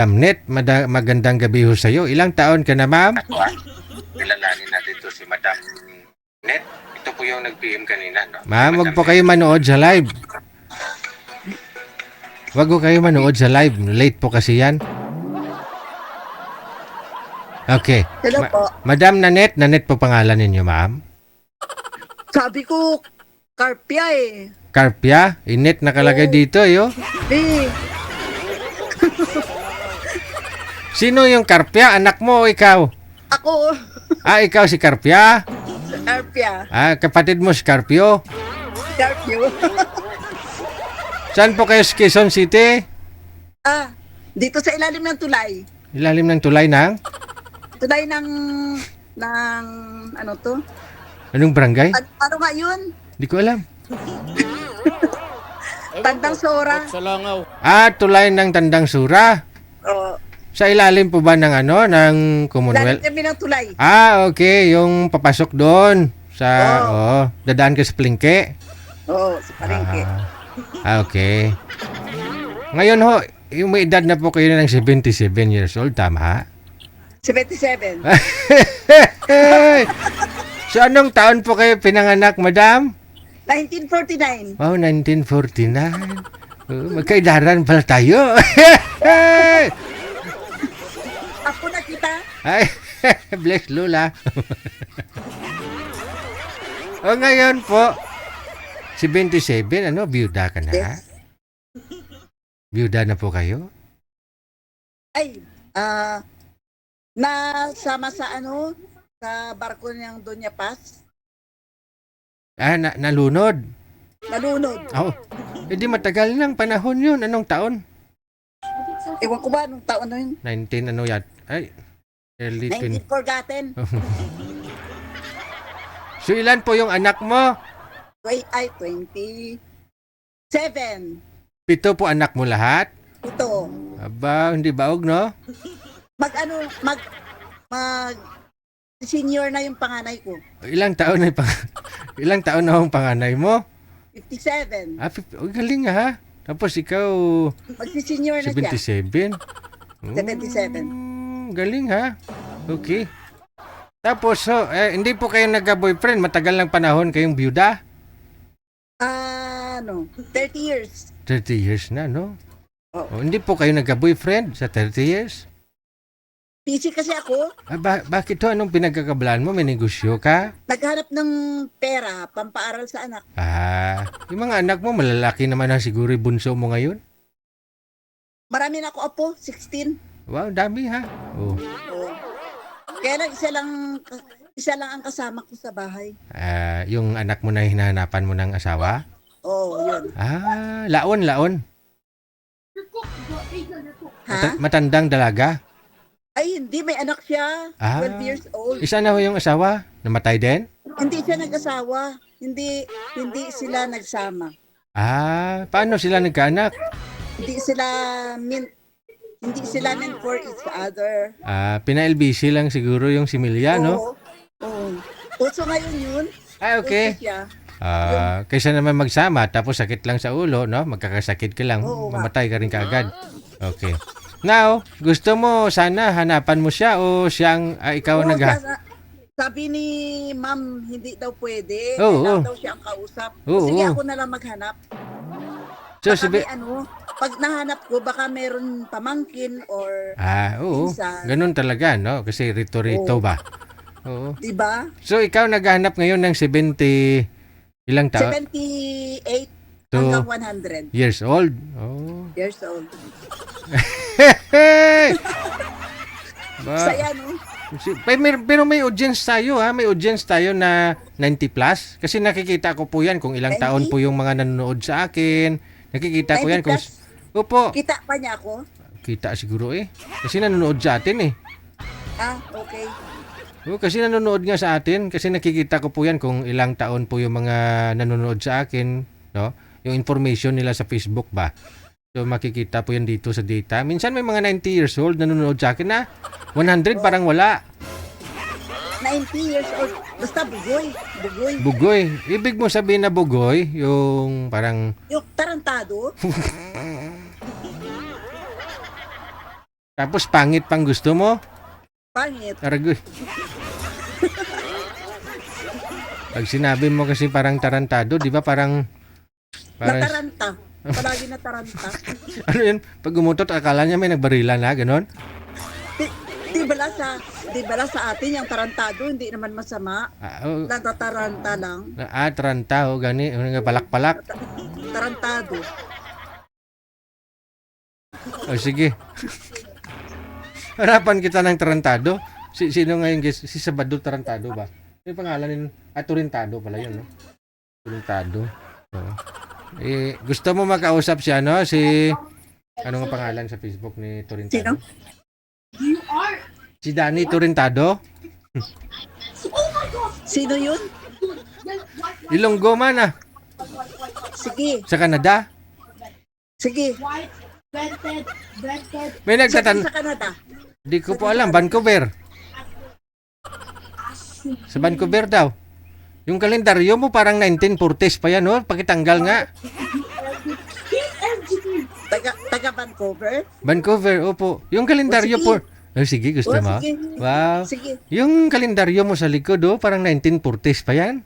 Damnet, magandang gabi ho sa'yo. Ilang taon ka na, ma'am? Ako kilalanin natin to si Madam Net. Ito po yung nag-PM kanina, no? Ma'am, wag po kayo manood sa live. Wag po kayo manood sa live. Late po kasi yan. Okay. Hello po. Madam Nanet po pangalan ninyo, ma'am? Sabi ko, Carpia eh. Carpia? Inet nakalagay dito, yo. Eh, Sino yung Carpia? Anak mo o ikaw? ako, Ikaw si Carpia? Carpia. Kapatid mo si Carpio? Carpio. Saan po kayo sa Quezon City? Dito sa ilalim ng tulay. Ilalim ng tulay ng? Tulay ng ano to? Anong barangay? Ano nga yun? Di ko alam. Tandang Sora. Tulay ng Tandang Sura. Oh, Sa ilalim po ba ng ng Commonwealth? ilalim kami ng tulay. Okay. Yung papasok doon. Dadaan ka sa Plingke. Sa palengke. Okay. Ngayon ho, yung may edad na po kayo ng 77 years old, tama? 77. So, anong taon po kayo pinanganak, madam? 1949. Wow, 1949. Magkaidaran pala tayo. Ako na kita. Ay, bless Lula. Ngayon po, 77, byuda ka na? Yes. Byuda na po kayo? Ay, nasama sa sa barko ng Doña Paz. Nalunod? Nalunod. Hindi matagal ng panahon yun. Anong taon? Ewan ko ba anong taon na yun? 19 early 20. 19 forgotten. So, ilan po yung anak mo? Wait, 27. 7 po anak mo lahat? Ito. Aba, hindi baog, no? Mag senior na yung panganay ko. Ilang taon na ang panganay mo? 57. Galing ha. Tapos ikaw, Magsi-senior na siya. 77. 77. Galing ha. Okay. Tapos, hindi po kayo nagka-boyfriend. Matagal ng panahon kayong byuda? 30 years. 30 years na, no? Oo. Hindi po kayo nagka-boyfriend sa 30 years? Busy kasi ako. Bakit to? Anong pinagkakabalaan mo? May negosyo ka? Naghanap ng pera, pampaaral sa anak. Yung mga anak mo, malalaki naman na siguro yung bunso mo ngayon? Marami na ako apo, 16. Wow, dami ha. Oo. Kaya lang isa lang ang kasama ko sa bahay. Yung anak mo na hinahanapan mo ng asawa? Oo, yun. Laon. Ha? Matandang dalaga? Ay, hindi. May anak siya. 12 years old. Isa na ho yung asawa? Namatay din? Hindi siya nag-asawa. Hindi sila nagsama. Paano sila nagkaanak? Hindi sila meant for each other. Pina-LBC lang siguro yung similya, no? Oo. Uso ngayon yun. Okay. Uso siya. Kaysa naman magsama, tapos sakit lang sa ulo, no? Magkakasakit ka lang, Oo, mamatay ka rin kaagad. Okay. Now, gusto mo sana hanapan mo siya o siyang ikaw Oo, nag... sabi ni ma'am, hindi daw pwede. Oo. Kailangan daw siya ang kausap. Oo. Sige, ako na lang maghanap. So, Baka may pag nahanap ko, baka meron pamangkin or oo. pinsan. Ganun talaga, no? Kasi rito-rito Oo. ba? Oo. Diba? So, ikaw naghahanap ngayon ng 70... Ilang taon? 78 To hanggang 100 years old? years old. Ba, Saya, no? pero may audience tayo ha, may audience tayo na 90 plus kasi nakikita ko po yan kung ilang 90? taon po yung mga nanonood sa akin. Nakikita ko 90 yan kung plus? Opo, Kita pa niya ako? kita siguro kasi nanonood sa atin Okay. Kasi nanonood nga sa atin kasi nakikita ko po yan kung ilang taon po yung mga nanonood sa akin, no? Yung information nila sa Facebook ba. So makikita po yan dito sa data. Minsan may mga 90 years old nanonood sa akin na 100 parang wala. 90 years old. Basta bugoy. Bugoy. Ibig mo sabihin na bugoy, yung parang Yung tarantado. Tapos pangit pang gusto mo? Pangit. Aragoy. Pag sinabi mo kasi parang tarantado, di ba parang... Nataranta. Palagi nataranta. Ano yun? Pag umutot, akala niya may nagbarilan na, ganon? Di bala sa atin yung tarantado, hindi naman masama. Natataranta lang. Taranta, gani. Nga palak-palak. Tarantado. Sige. Harapan kita ng tarantado. Sino ngayon, guys? Si Sabado Tarantado ba? Yung pangalan nila, Turintado pala yun, no? Turintado. Oo. Gusto mo makausap siya, no? Ano nga pangalan sa Facebook ni Turintado? Sino? Si Danny Turintado? Sino yun? Ilonggo man, ah. Sige. Sa Canada? Sige. May nagtatanong. Sa Canada. Di ko po alam. Vancouver. Sa Vancouver daw. Yung kalendaryo mo parang 1940s pa yan, no? Pakitanggal nga. Taga Vancouver? Vancouver, opo. Yung kalendaryo po. Sige, gusto mo? Sige. Wow. Sige. Yung kalendaryo mo sa likod, parang 1940s pa yan.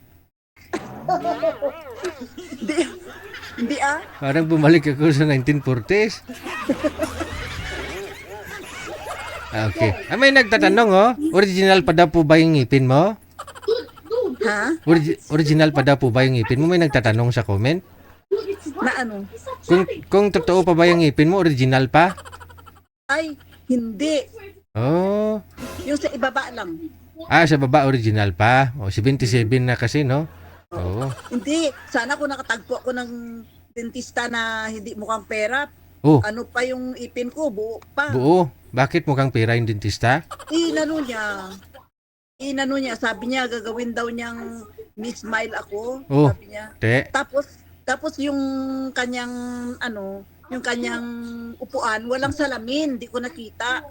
Hindi ah. Parang bumalik ako sa 1940s. Okay. May nagtatanong, original pa daw po ba yung ngipin mo? Ha? Original pa daw po ba yung ngipin mo? May nagtatanong sa comment. Na ano? Kung totoo pa ba yung ngipin mo, original pa? Ay, hindi. Oh. Yung sa ibaba lang. Sa baba original pa. 77 na kasi, no? Oo. Hindi. Sana kung nakatagpo ako ng dentista na hindi mukhang pera, ano pa yung ipin ko, buo pa. Buo. Bakit mukhang pera yung dentista? Inano niya. Sabi niya, gagawin daw niyang mi-smile ako. Sabi niya. Tapos yung kanyang, yung kanyang upuan, walang salamin, di ko nakita.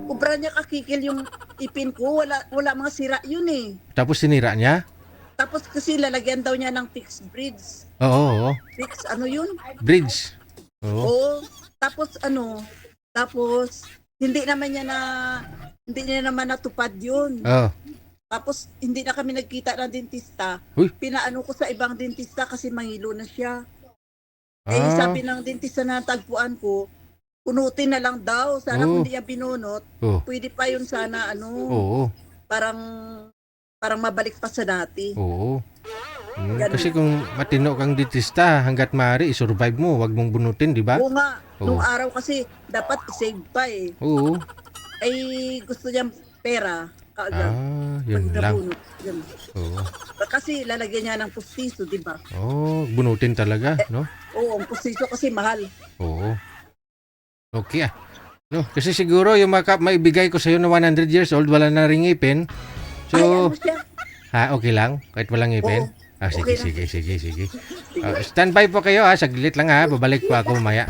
Ubra niya kakikil yung ipin ko, wala mga sira yun eh. Tapos sinira niya? Tapos kasi lalagyan daw niya ng fixed bridge. Oo. Fixed, ano yun? Bridge. Oo. Tapos hindi niya naman natupad yun. Tapos hindi na kami nagkita ng dentista. Uy. Pinaano ko sa ibang dentista kasi mangilo na siya. Sabi ng dentista na tagpuan ko, punutin na lang daw. Sana kung di niya binunot, pwede pa yun sana parang mabalik pa sa dati. Oo. Kasi kung matino kang dentista, hanggat maaari, i-survive mo. Huwag mong bunutin, di ba? Oo nga. Nung araw kasi, dapat i-save pa eh. Oo. Gusto niya pera. Kaagad. Yun lang. Yun. Oo. Kasi lalagyan niya ng pustiso, di ba? Bunutin talaga, no? Oo, ang pustiso kasi mahal. Oo. Okay No, kasi siguro yung maibigay ko sa iyo na 100 years old, wala na ring ngipin. So, ano siya? okay lang? Kahit walang ngipin? Oo. Sige, Okay lang. sige. Standby po kayo, saglit lang, babalik po ako mamaya.